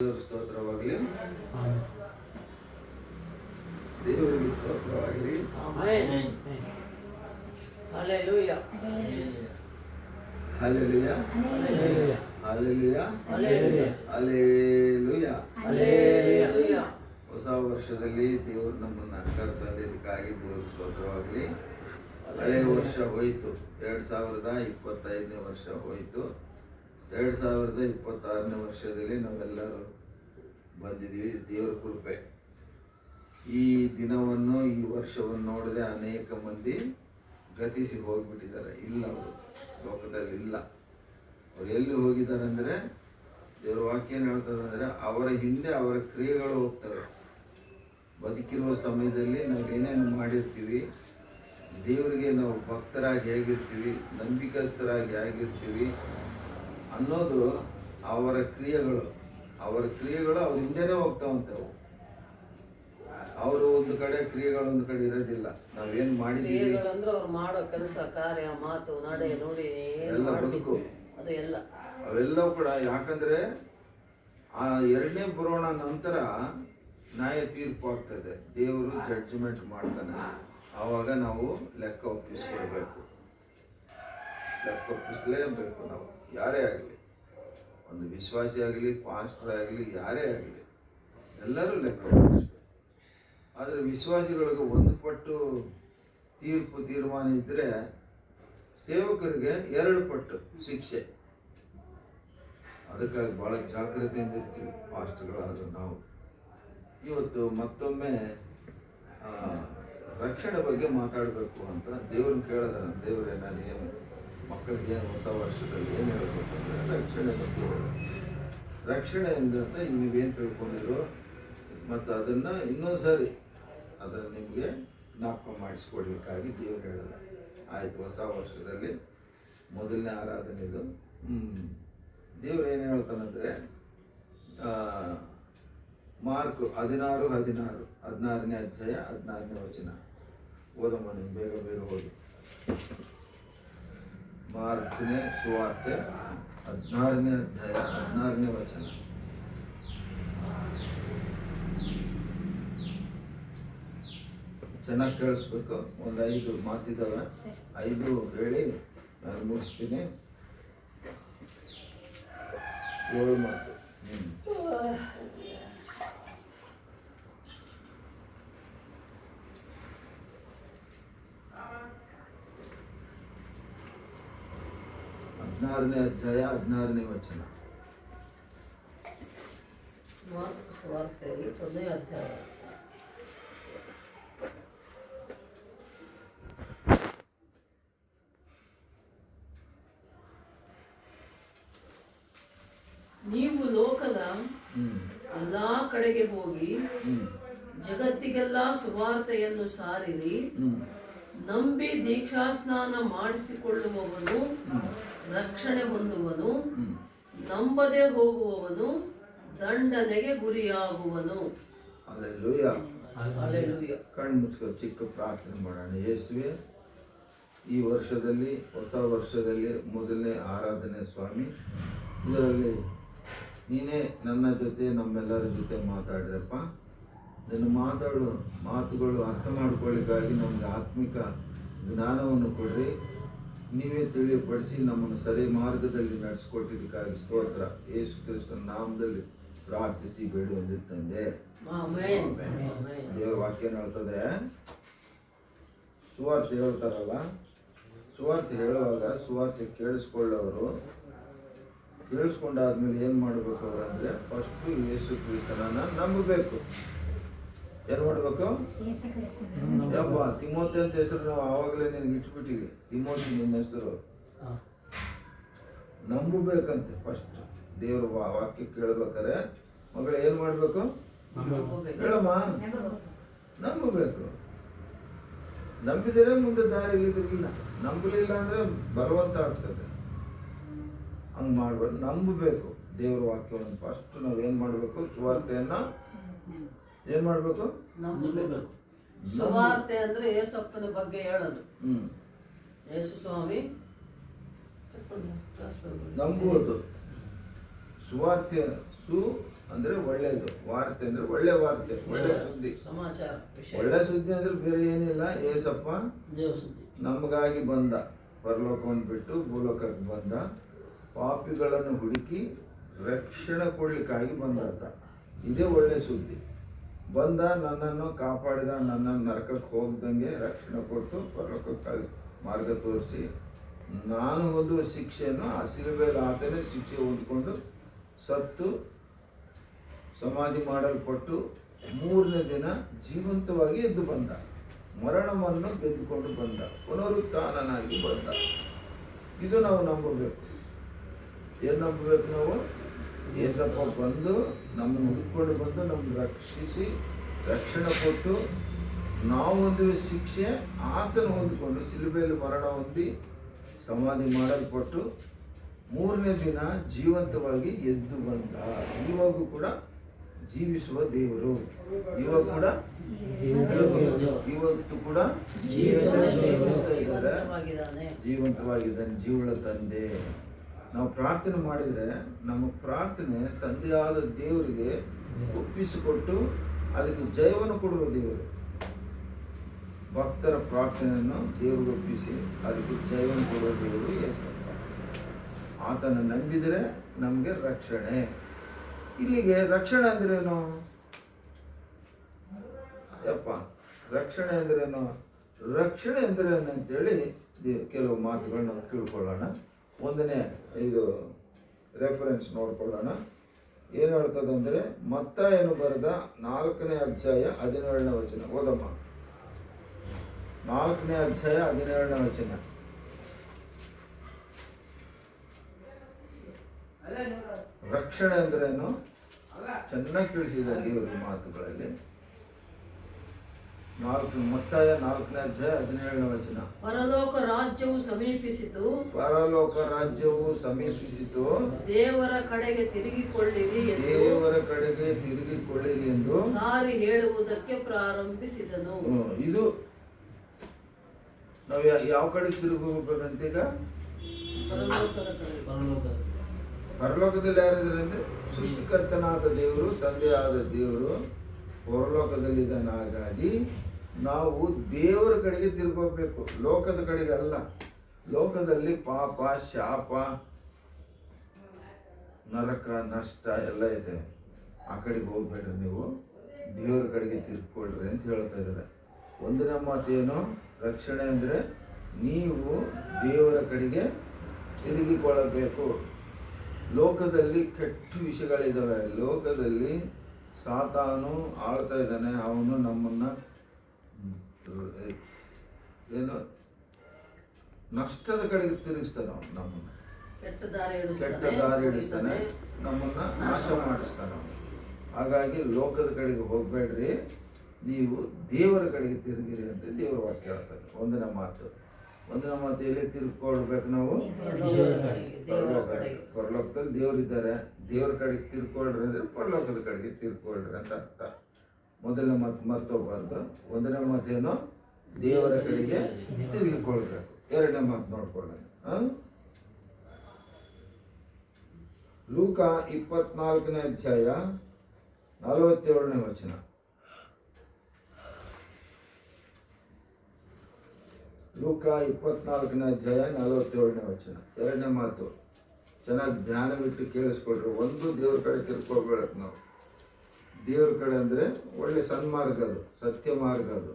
ಸ್ತೋತ್ರವಾಗಲಿ, ದೇವರಿಗೆ ಸ್ತೋತ್ರವಾಗಲಿ. Hallelujah, hallelujah, hallelujah, hallelujah, hallelujah. ಹೊಸ ವರ್ಷದಲ್ಲಿ ದೇವರು ನಮ್ಮನ್ನು ಕರೆತಂದಿದ್ದಕ್ಕಾಗಿ ದೇವರಿಗೆ ಸ್ತೋತ್ರವಾಗಲಿ. ಹಳೆಯ ವರ್ಷ ಹೋಯಿತು, 2025ನೇ ವರ್ಷ ಹೋಯಿತು. 2026ನೇ ವರ್ಷದಲ್ಲಿ ನಾವೆಲ್ಲರೂ ಬಂದಿದ್ದೀವಿ. ದೇವರ ಕೃಪೆ. ಈ ದಿನವನ್ನು, ಈ ವರ್ಷವನ್ನು ನೋಡದೆ ಅನೇಕ ಮಂದಿ ಗತಿಸಿ ಹೋಗಿಬಿಟ್ಟಿದ್ದಾರೆ. ಇಲ್ಲ, ಅವರು ಲೋಕದಲ್ಲಿ ಇಲ್ಲ. ಅವ್ರು ಎಲ್ಲಿ ಹೋಗಿದ್ದಾರೆ ಅಂದರೆ, ದೇವರ ವಾಕ್ಯ ಏನು ಹೇಳ್ತದೆ ಅಂದರೆ, ಅವರ ಹಿಂದೆ ಅವರ ಕ್ರಿಯೆಗಳು ಹೋಗ್ತವೆ. ಬದುಕಿರುವ ಸಮಯದಲ್ಲಿ ನಾವು ಏನೇನು ಮಾಡಿರ್ತೀವಿ, ದೇವರಿಗೆ ನಾವು ಭಕ್ತರಾಗಿ ಹೇಗಿರ್ತೀವಿ, ನಂಬಿಕಸ್ಥರಾಗಿ ಹೇಗಿರ್ತೀವಿ ಅನ್ನೋದು ಅವರ ಕ್ರಿಯೆಗಳು ಅವ್ರ ಹಿಂದೆನೇ ಹೋಗ್ತಾವಂತವು. ಅವರು ಒಂದು ಕಡೆ, ಕ್ರಿಯೆಗಳು ಒಂದು ಕಡೆ ಇರೋದಿಲ್ಲ. ನಾವೇನು ಮಾಡಿದ್ದೀವಿ ಅಂದ್ರೆ ಅವ್ರು ಮಾಡೋ ಕೆಲಸ, ಕಾರ್ಯ, ಮಾತು, ನಡೆ, ನುಡಿ ಎಲ್ಲ ಬದುಕು ಅದು ಎಲ್ಲ ಅವೆಲ್ಲವೂ ಕೂಡ. ಯಾಕಂದ್ರೆ ಆ ಎರಡನೇ ಬರೋಣ ನಂತರ ನ್ಯಾಯ ತೀರ್ಪು ಆಗ್ತದೆ. ದೇವರು ಜಡ್ಜ್ಮೆಂಟ್ ಮಾಡ್ತಾನೆ. ಆವಾಗ ನಾವು ಲೆಕ್ಕ ಒಪ್ಪಿಸ್ಕೊಳ್ಬೇಕು. ಲೆಕ್ಕ ಒಪ್ಪಿಸಲೇಬೇಕು ನಾವು. ಯಾರೇ ಆಗಲಿ, ಒಂದು ವಿಶ್ವಾಸಿ ಆಗಲಿ, ಪಾಸ್ಟರ್ ಆಗಲಿ, ಯಾರೇ ಆಗಲಿ, ಎಲ್ಲರೂ ಲೆಕ್ಕ ಒಪ್ಪಿಸ್ಬೇಕು. ಆದರೆ ವಿಶ್ವಾಸಿಗಳಿಗೆ ಒಂದು ಪಟ್ಟು ತೀರ್ಮಾನ ಇದ್ದರೆ, ಸೇವಕರಿಗೆ 2 ಪಟ್ಟು ಶಿಕ್ಷೆ. ಅದಕ್ಕಾಗಿ ಭಾಳ ಜಾಗ್ರತೆಯಿಂದ ಇರ್ತೀವಿ ಪಾಸ್ಟರ್ಗಳಾದ ನಾವು. ಇವತ್ತು ಮತ್ತೊಮ್ಮೆ ರಕ್ಷಣೆ ಬಗ್ಗೆ ಮಾತಾಡಬೇಕು ಅಂತ ದೇವ್ರನ್ನ ಕೇಳಿದ. ದೇವರೇ, ನಾನು ಏನು ಮಕ್ಕಳಿಗೆ ಏನು ಹೊಸ ವರ್ಷದಲ್ಲಿ ಏನು ಹೇಳಬೇಕು ಅಂದರೆ ರಕ್ಷಣೆ ಬಗ್ಗೆ ಹೇಳಿ. ರಕ್ಷಣೆ ಎಂದಂತ ನೀವೇನು ತಿಳ್ಕೊಂಡಿರೋ ಮತ್ತು ಅದನ್ನು ಇನ್ನೊಂದು ಸಾರಿ ಅದನ್ನು ನಿಮಗೆ ಜ್ಞಾಪಕ ಮಾಡಿಸ್ಕೊಡ್ಲಿಕ್ಕಾಗಿ ದೇವರು ಹೇಳಿದ. ಆಯಿತು, ಹೊಸ ವರ್ಷದಲ್ಲಿ ಮೊದಲನೇ ಆರಾಧನೆದು ದೇವರು ಏನು ಹೇಳ್ತಾನಂದರೆ, ಮಾರ್ಕ್ 16:16 ಅಧ್ಯಾಯ 16ನೇ ವಚನ ಓದಮ್ಮ. ನೀವು ಬೇಗ ಬೇಗ ಓದಿ. ಮಾರ್ಕ್ನೇ ಸುವಾರ್ತೆ 16ನೇ ಅಧ್ಯಾಯ 16ನೇ ವಚನ. ಚೆನ್ನಾಗಿ ಕೇಳಿಸ್ಬೇಕು. ಒಂದು 5 ಮಾತಿದ್ದಾವೆ, 5 ಹೇಳಿ ನಾನು ಮುಗಿಸ್ತೀನಿ. 7 ಮಾತು. 16ನೇ ಅಧ್ಯಾಯ 16ನೇ ವಚನ. ಸುವಾರ್ತೆಯಲ್ಲಿ 1ನೇ ಅಧ್ಯಾಯ. ನೀವು ಲೋಕದ ಎಲ್ಲಾ ಕಡೆಗೆ ಹೋಗಿ ಜಗತ್ತಿಗೆಲ್ಲ ಸುವಾರ್ತೆಯನ್ನು ಸಾರಿರಿ. ನಂಬಿ ದೀಕ್ಷಾಸ್ನಾನ ಮಾಡಿಸಿಕೊಳ್ಳುವವನು ರಕ್ಷಣೆ ಹೊಂದುವನು, ನಂಬದೆ ಹೋಗುವವನು ದಂಡನೆಗೆ ಗುರಿಯಾಗುವನು. Hallelujah, hallelujah. ಕಣ್ಣು ಮುಚ್ಕೊ ಚಿಕ್ಕ ಪ್ರಾರ್ಥನೆ ಮಾಡೋಣ. ಯೇಸುವೆ, ಈ ವರ್ಷದಲ್ಲಿ, ಹೊಸ ವರ್ಷದಲ್ಲಿ ಮೊದಲನೇ ಆರಾಧನೆ ಸ್ವಾಮಿ, ಇದರಲ್ಲಿ ನೀನೇ ನನ್ನ ಜೊತೆ, ನಮ್ಮೆಲ್ಲರ ಜೊತೆ ಮಾತಾಡ್ರಪ್ಪ. ನಿನ್ನ ಮಾತುಗಳು ಅರ್ಥ ಮಾಡ್ಕೊಳ್ಳಿಕ್ಕಾಗಿ ನಮಗೆ ಆತ್ಮಿಕ ಜ್ಞಾನವನ್ನು ಕೊಡ್ರಿ. ನೀವೇ ತಿಳಿಯಪಡಿಸಿ ನಮ್ಮನ್ನು ಸರಿ ಮಾರ್ಗದಲ್ಲಿ ನಡೆಸ್ಕೊಟ್ಟಿದ್ದಕ್ಕಾಗಿ ಸ್ತೋತ್ರ. ಯೇಸು ಕ್ರಿಸ್ತನ ನಾಮದಲ್ಲಿ ಪ್ರಾರ್ಥಿಸಿ ಬೇಡಿ ಹೊಂದಿತ್ತಂದೆ. ದೇವರ ವಾಕ್ಯ ಹೇಳ್ತದೆ, ಸುವಾರ್ತೆ ಹೇಳ್ತಾರಲ್ಲ, ಸುವಾರ್ತೆ ಹೇಳುವಾಗ ಸುವಾರ್ತೆ ಕೇಳಿಸ್ಕೊಂಡಾದ್ಮೇಲೆ ಏನು ಮಾಡಬೇಕು ಅವರಂದರೆ, ಫಸ್ಟು ಯೇಸು ಕ್ರಿಸ್ತನನ್ನು ನಂಬಬೇಕು. ಏನು ಮಾಡಬೇಕು? ಯಬ್ಬ ತಿಮೋತಿ ಅಂತ ಹೆಸರು ನಾವು ಆವಾಗಲೇ ನಿನಗೆ ಇಟ್ಬಿಟ್ಟಿವಿ. ತಿಮೋತಿ ನಿನ್ನ ಹೆಸರು. ನಂಬಬೇಕಂತೆ ಫಸ್ಟ್. ದೇವ್ರ ವಾಕ್ಯ ಕೇಳ್ಬೇಕಾರೆ ಮಗಳು ಏನು ಮಾಡಬೇಕು? ಹೇಳಮ್ಮ, ನಂಬಬೇಕು. ನಂಬಿದರೆ ಮುಂದೆ ದಾರಿ ಇಲ್ಲಿದ್ರಿಗಿಲ್ಲ. ನಂಬಲಿಲ್ಲ ಅಂದರೆ ಬಲವಂತ ಆಗ್ತದೆ. ಹಂಗೆ ಮಾಡ್ಬೇಕು. ನಂಬಬೇಕು ದೇವ್ರ ವಾಕ್ಯವನ್ನು. ಫಸ್ಟ್ ನಾವೇನು ಮಾಡಬೇಕು? ಸುವಾರ್ತೆಯನ್ನು ಏನು ಮಾಡಬೇಕು? ನಂಬಬೇಕು. ಸುವಾರ್ತೆ ಅಂದರೆ ಯೇಸಪ್ಪನ ಬಗ್ಗೆ ಹೇಳೋದು. ಯೇಸು ಸ್ವಾಮಿ ನಂಬುವುದು. ಸುವಾರ್ತೆ ಅಂದರೆ ಒಳ್ಳೆಯದು, ವಾರ್ತೆ ಅಂದರೆ ಒಳ್ಳೆ ವಾರ್ತೆ, ಒಳ್ಳೆ ಸುದ್ದಿ, ಸಮಾಚಾರ ವಿಷಯ. ಒಳ್ಳೆ ಸುದ್ದಿ ಅಂದರೆ ಬೇರೆ ಏನಿಲ್ಲ. ಏಸಪ್ಪ ದೇವ್ರ ಸುದ್ದಿ ನಮಗಾಗಿ ಬಂದ, ಪರಲೋಕವನ್ನು ಬಿಟ್ಟು ಭೂಲೋಕಕ್ಕೆ ಬಂದ, ಪಾಪಿಗಳನ್ನು ಹುಡುಕಿ ರಕ್ಷಣೆ ಕೊಡ್ಲಿಕ್ಕಾಗಿ ಬಂದಾತ. ಇದೇ ಒಳ್ಳೆ ಸುದ್ದಿ. ಬಂದ, ನನ್ನನ್ನು ಕಾಪಾಡಿದ, ನನ್ನನ್ನು ನರಕಕ್ಕೆ ಹೋಗ್ದಂಗೆ ರಕ್ಷಣೆ ಕೊಟ್ಟು ಪರಲೋಕಕ್ಕೆ ಮಾರ್ಗ ತೋರಿಸಿ, ನಾನು ಹೊಂದುವ ಶಿಕ್ಷೆಯನ್ನು ಆ ಶಿಲುಬೆಯಲ್ಲಿ ಆತನೇ ಶಿಕ್ಷೆ ಹೊಂದ್ಕೊಂಡು ಸತ್ತು ಸಮಾಧಿ ಮಾಡಲ್ಪಟ್ಟು 3ನೇ ದಿನ ಜೀವಂತವಾಗಿ ಎದ್ದು ಬಂದ, ಮರಣವನ್ನು ಗೆದ್ದುಕೊಂಡು ಬಂದ, ಪುನರುತ್ಥಾನನಾಗಿ ಬಂದ. ಇದು ನಾವು ನಂಬಬೇಕು. ಏನು ನಂಬಬೇಕು ನಾವು? ಏಸಪ್ಪ ಬಂದು ನಮ್ಮನ್ನು ಹುಡುಕೊಂಡು ಬಂದು ನಮ್ಮನ್ನು ರಕ್ಷಿಸಿ ರಕ್ಷಣೆ ಕೊಟ್ಟು ನಾವು ಹೊಂದುವ ಶಿಕ್ಷೆ ಆತನ ಹೊಂದಿಕೊಂಡು ಶಿಲುಬೆಯಲ್ಲಿ ಮರಣ ಹೊಂದಿ ಸಮಾಧಿ ಮಾಡಲ್ಪಟ್ಟು 3ನೇ ದಿನ ಜೀವಂತವಾಗಿ ಎದ್ದು ಬಂದ. ಇವಾಗೂ ಕೂಡ ಜೀವಿಸುವ ದೇವರು, ಇವಾಗ ಕೂಡ ಇವತ್ತು ಕೂಡ ಜೀವಿಸ್ತಾ ಇದ್ದಾರೆ, ಜೀವಂತವಾಗಿದ್ದಾನೆ, ಜೀವಳ ತಂದೆ. ನಾವು ಪ್ರಾರ್ಥನೆ ಮಾಡಿದರೆ ನಮ್ಮ ಪ್ರಾರ್ಥನೆ ತಂದೆಯಾದ ದೇವರಿಗೆ ಒಪ್ಪಿಸಿಕೊಟ್ಟು ಅದಕ್ಕೆ ಜಯವನ್ನು ಕೊಡುವ ದೇವರು. ಭಕ್ತರ ಪ್ರಾರ್ಥನೆಯನ್ನು ದೇವರಿಗೆ ಒಪ್ಪಿಸಿ ಅದಕ್ಕೆ ಜಯವನ್ನು ಕೊಡುವ ದೇವರು ಯೇಸಪ್ಪ. ಆತನ ನಂಬಿದರೆ ನಮಗೆ ರಕ್ಷಣೆ. ಇಲ್ಲಿಗೆ ರಕ್ಷಣೆ ಅಂದ್ರೇನು? ಯಪ್ಪ ರಕ್ಷಣೆ ಅಂದ್ರೇನು? ರಕ್ಷಣೆ ಅಂದ್ರೇನು ಅಂತೇಳಿ ಕೆಲವು ಮಾತುಗಳನ್ನ ನಾವು ತಿಳ್ಕೊಳ್ಳೋಣ. ಒಂದನೇ ಇದು ರೆಫರೆನ್ಸ್ ನೋಡ್ಕೊಳ್ಳೋಣ. ಏನು ಹೇಳ್ತದಂದರೆ ಮತ್ತಾಯನು ಬರೆದ 4ನೇ ಅಧ್ಯಾಯ 17ನೇ ವಚನ. ಓದಮ್ಮ. 4ನೇ ಅಧ್ಯಾಯ 17ನೇ ವಚನ. ರಕ್ಷಣೆ ಅಂದ್ರೇನು ಚೆನ್ನಾಗಿ ತಿಳಿಸಿದ್ದಾರೆ ದೇವರ ಮಾತುಗಳಲ್ಲಿ. ಮತ್ತಾಯ 4ನೇ ಅಧ್ಯಾಯ 17ನೇ ವಚನ. ಪರಲೋಕ ರಾಜ್ಯವು ಸಮೀಪಿಸಿತು, ಪರಲೋಕ ರಾಜ್ಯವು ಸಮೀಪಿಸಿತು, ದೇವರ ಕಡೆಗೆ ತಿರುಗಿಕೊಳ್ಳಿರಿ ಎಂದು, ದೇವರ ಕಡೆಗೆ ತಿರುಗಿಕೊಳ್ಳಿರಿ ಎಂದು ಸಾರಿ ಹೇಳುವುದಕ್ಕೆ ಪ್ರಾರಂಭಿಸಿದನು. ಇದು ನಾವು ಯಾವ ಕಡೆ ತಿರುಗಬೇಕಂತೀಗ? ಪರಲೋಕದ ಕಡೆಗೆ. ಪರಲೋಕದಲ್ಲಿ ಯಾರಿದ್ದಾರೆ ಅಂದರೆ ಸೃಷ್ಟಿಕರ್ತನಾದ ದೇವರು, ತಂದೆಯಾದ ದೇವರು ಪರಲೋಕದಲ್ಲಿದ್ದಾನೆ. ಹಾಗಾಗಿ ನಾವು ದೇವರ ಕಡೆಗೆ ತಿರುಗಬೇಕು, ಲೋಕದ ಕಡೆಗೆ ಅಲ್ಲ. ಲೋಕದಲ್ಲಿ ಪಾಪ, ಶಾಪ, ನರಕ, ನಷ್ಟ ಎಲ್ಲ ಇದೆ. ಆ ಕಡೆಗೆ ಹೋಗ್ಬೇಡ್ರಿ, ನೀವು ದೇವರ ಕಡೆಗೆ ತಿರ್ಕೊಳ್ರಿ ಅಂತ ಹೇಳ್ತಾ ಇದ್ದಾರೆ. ಒಂದನೇ ಮಾತೇನು? ರಕ್ಷಣೆ ಅಂದರೆ ನೀವು ದೇವರ ಕಡೆಗೆ ತಿರುಗಿಕೊಳ್ಳಬೇಕು. ಲೋಕದಲ್ಲಿ ಕೆಟ್ಟ ವಿಷಯಗಳಿದ್ದಾವೆ. ಲೋಕದಲ್ಲಿ ಸಾತಾನು ಆಳ್ತಾ ಇದ್ದಾನೆ. ಅವನು ನಮ್ಮನ್ನು ಏನು ನಷ್ಟದ ಕಡೆಗೆ ತಿರುಗಿಸ್ತಾನೆ. ಅವನು ನಮ್ಮನ್ನು ಕೆಟ್ಟ ದಾರಿ ಹಿಡಿಸ್ತಾನೆ, ನಮ್ಮನ್ನು ನಾಶ ಮಾಡಿಸ್ತಾನೆ ಅವನು. ಹಾಗಾಗಿ ಲೋಕದ ಕಡೆಗೆ ಹೋಗಬೇಡ್ರಿ, ನೀವು ದೇವರ ಕಡೆಗೆ ತಿರುಗಿರಿ ಅಂತ ದೇವರ ವಾಕ್ಯ ಹೇಳ್ತಾರೆ. ಒಂದನೇ ಮಾತು ಎಲ್ಲಿ ತಿರ್ಕೊಳ್ಬೇಕು ನಾವು? ಪರಲೋಕದಲ್ಲಿ ದೇವರಿದ್ದಾರೆ, ದೇವರ ಕಡೆಗೆ ತಿರ್ಕೊಳ್ರಿ ಅಂದರೆ ಪರಲೋಕದ ಕಡೆಗೆ ತಿರ್ಕೊಳ್ರಿ ಅಂತ ಅರ್ಥ. ಮೊದಲನೇ ಮಾತು ಮರ್ತೋಗ್ಬಾರ್ದು. ಒಂದನೇ ಮಾತೇನು? ದೇವರ ಕಡೆಗೆ ತಿರುಗಿಕೊಳ್ಬೇಕು. ಎರಡನೇ ಮಾತು ನೋಡ್ಕೊಳ್ಳೋಣ. ಲೂಕ 24ನೇ ಅಧ್ಯಾಯ 47ನೇ ವಚನ. ಲೂಕ 24ನೇ ಅಧ್ಯಾಯ 47ನೇ ವಚನ. ಎರಡನೇ ಮಾತು ಚೆನ್ನಾಗಿ ಧ್ಯಾನವಿಟ್ಟು ಕೇಳಿಸ್ಕೊಳ್ರಿ. ಒಂದು, ದೇವ್ರ ಕಡೆ ತಿರ್ಕೊಳ್ಬೇಕು ನಾವು. ದೇವ್ರ ಕಡೆ ಅಂದರೆ ಒಳ್ಳೆ ಸನ್ಮಾರ್ಗ, ಅದು ಸತ್ಯ ಮಾರ್ಗ ಅದು.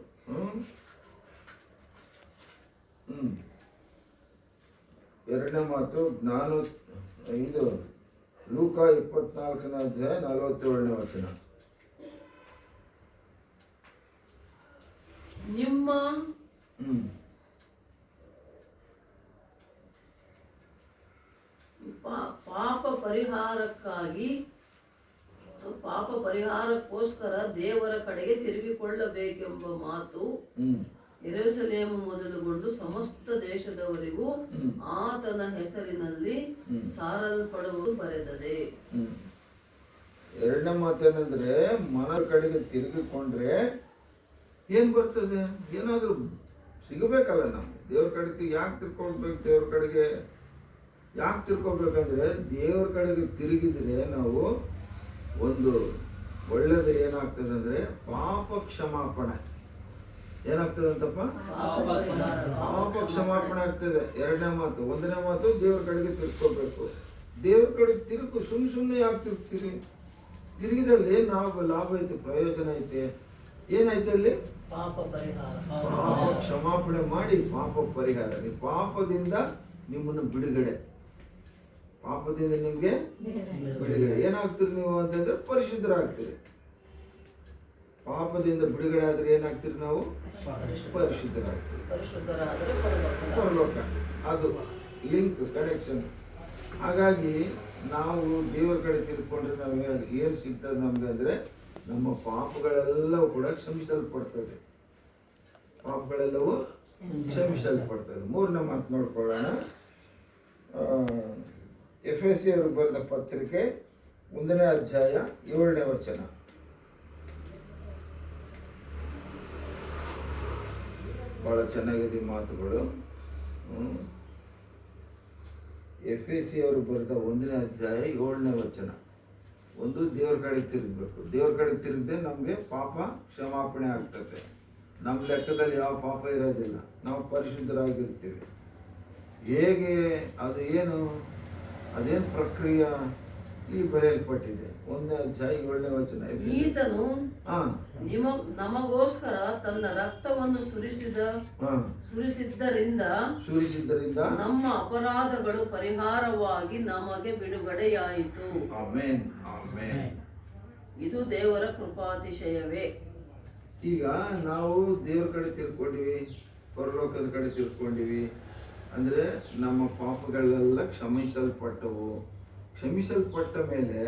ಎರಡನೇ ಮಾತು ಇದು ಲೂಕ 24ನೇ ಅಧ್ಯಾಯ 47ನೇ ವಚನ. ನಿಮ್ಮ ಪಾಪ ಪರಿಹಾರಕ್ಕೋಸ್ಕರ ದೇವರ ಕಡೆಗೆ ತಿರುಗಿಕೊಳ್ಳಬೇಕೆಂಬ ಮಾತು ಯೆರೂಸಲೇಮು ಮೊದಲುಗೊಂಡು ಸಮಸ್ತ ದೇಶದವರಿಗೂ ಆತನ ಹೆಸರಿನಲ್ಲಿ ಸಾರಲ್ಪಡುವುದು ಬರೆದದೆ. ಎರಡನೇ ಮಾತೇನಂದ್ರೆ ಮನ ಕಡೆಗೆ ತಿರುಗಿಕೊಂಡ್ರೆ ಏನ್ ಬರ್ತದೆ? ಏನಾದರೂ ಸಿಗಬೇಕಲ್ಲ ನಮ್ಗೆ. ದೇವ್ರ ಕಡೆಗೆ ಯಾಕೆ ತಿರ್ಕೊಳ್ಬೇಕು? ದೇವ್ರ ಕಡೆಗೆ ಯಾಕೆ ತಿರ್ಕೋಬೇಕಂದ್ರೆ ದೇವ್ರ ಕಡೆಗೆ ತಿರುಗಿದ್ರೆ ನಾವು ಒಂದು ಒಳ್ಳೆಯದು ಏನಾಗ್ತದೆ ಅಂದರೆ ಪಾಪ ಕ್ಷಮಾಪಣೆ. ಏನಾಗ್ತದೆ ಅಂತಪ್ಪ? ಪಾಪ ಕ್ಷಮಾಪಣೆ ಆಗ್ತದೆ. ಎರಡನೇ ಮಾತು. ಒಂದನೇ ಮಾತು, ದೇವ್ರ ಕಡೆಗೆ ತಿರ್ಕೋಬೇಕು. ದೇವ್ರ ಕಡೆಗೆ ತಿರುಗು. ಸುಮ್ಮನೆ ಯಾಕೆ ತಿರುಗ್ತೀರಿ? ತಿರುಗಿದಲ್ಲಿ ನಾವು ಲಾಭ ಐತೆ, ಪ್ರಯೋಜನ ಐತೆ. ಏನೈತೆ ಅಲ್ಲಿ? ಪಾಪ ಪರಿಹಾರ. ಪಾಪ ಕ್ಷಮಾಪಣೆ ಮಾಡಿ ಪಾಪ ಪರಿಹಾರ. ನೀವು ಪಾಪದಿಂದ ನಿಮ್ಮನ್ನು ಬಿಡುಗಡೆ. ಪಾಪದಿಂದ ನಿಮಗೆ ಬಿಡುಗಡೆ. ಏನಾಗ್ತೀರಿ ನೀವು ಅಂತಂದ್ರೆ ಪರಿಶುದ್ಧರಾಗ್ತೀರಿ. ಪಾಪದಿಂದ ಬಿಡುಗಡೆ ಆದ್ರೆ ಏನಾಗ್ತೀರಿ? ನಾವು ಪರಿಶುದ್ಧರಾಗ್ತೀವಿ. ಪರಿಶುದ್ಧರಾದರೆ ಪರಲೋಕ. ಅದು ಲಿಂಕ್, ಕನೆಕ್ಷನ್. ಹಾಗಾಗಿ ನಾವು ದೇವರ ಕಡೆ ತಿಳ್ಕೊಂಡ್ರೆ ನಮಗೆ ಏನು ಸಿಗ್ತದೆ ನಮ್ಗೆ ಅಂದರೆ, ನಮ್ಮ ಪಾಪಗಳೆಲ್ಲವೂ ಕೂಡ ಕ್ಷಮಿಸಲ್ಪಡ್ತದೆ. ಪಾಪಗಳೆಲ್ಲವೂ ಕ್ಷಮಿಸಲ್ಪಡ್ತದೆ. ಮೂರನೇ ಮಾತು ನೋಡ್ಕೊಳ್ಳೋಣ. ಎಫೆಸಿಯರು ಬರೆದ ಪತ್ರಿಕೆ 1ನೇ ಅಧ್ಯಾಯ 7ನೇ ವಚನ. ಭಾಳ ಚೆನ್ನಾಗಿದೆ ಮಾತುಗಳು. ಎಫೆಸಿಯವರು ಬರೆದ 1ನೇ ಅಧ್ಯಾಯ 7ನೇ ವಚನ. ಒಂದು, ದೇವ್ರ ಕಡೆಗೆ ತಿರುಗಬೇಕು. ದೇವ್ರ ಕಡೆಗೆ ತಿರುಗದೆ ನಮಗೆ ಪಾಪ ಕ್ಷಮಾಪಣೆ ಆಗ್ತದೆ. ನಮ್ಮ ಲೆಕ್ಕದಲ್ಲಿ ಯಾವ ಪಾಪ ಇರೋದಿಲ್ಲ. ನಾವು ಪರಿಶುದ್ಧರಾಗಿರ್ತೀವಿ. ಹೇಗೆ? ಅದು ಏನು? ಅದೇನು ಪ್ರಕ್ರಿಯೆ ಇಲ್ಲಿ ಬರೆಯಲ್ಪಟ್ಟಿದೆ. 1ನೇ ಅಧ್ಯಾಯ 7ನೇ ವಚನ. ಈತನು ನಮಗೋಸ್ಕರ ತನ್ನ ರಕ್ತವನ್ನು ಸುರಿಸಿದ್ದರಿಂದ ನಮ್ಮ ಅಪರಾಧಗಳು ಪರಿಹಾರವಾಗಿ ನಮಗೆ ಬಿಡುಗಡೆಯಾಯಿತು. Amen, amen. ಇದು ದೇವರ ಕೃಪಾತಿಶಯವೇ. ಈಗ ನಾವು ದೇವರ ಕಡೆ ತಿರ್ಕೊಂಡಿವಿ, ಪರಲೋಕದ ಕಡೆ ತಿರ್ಕೊಂಡಿವಿ ಅಂದರೆ ನಮ್ಮ ಪಾಪಗಳೆಲ್ಲ ಕ್ಷಮಿಸಲ್ಪಟ್ಟವು. ಕ್ಷಮಿಸಲ್ಪಟ್ಟ ಮೇಲೆ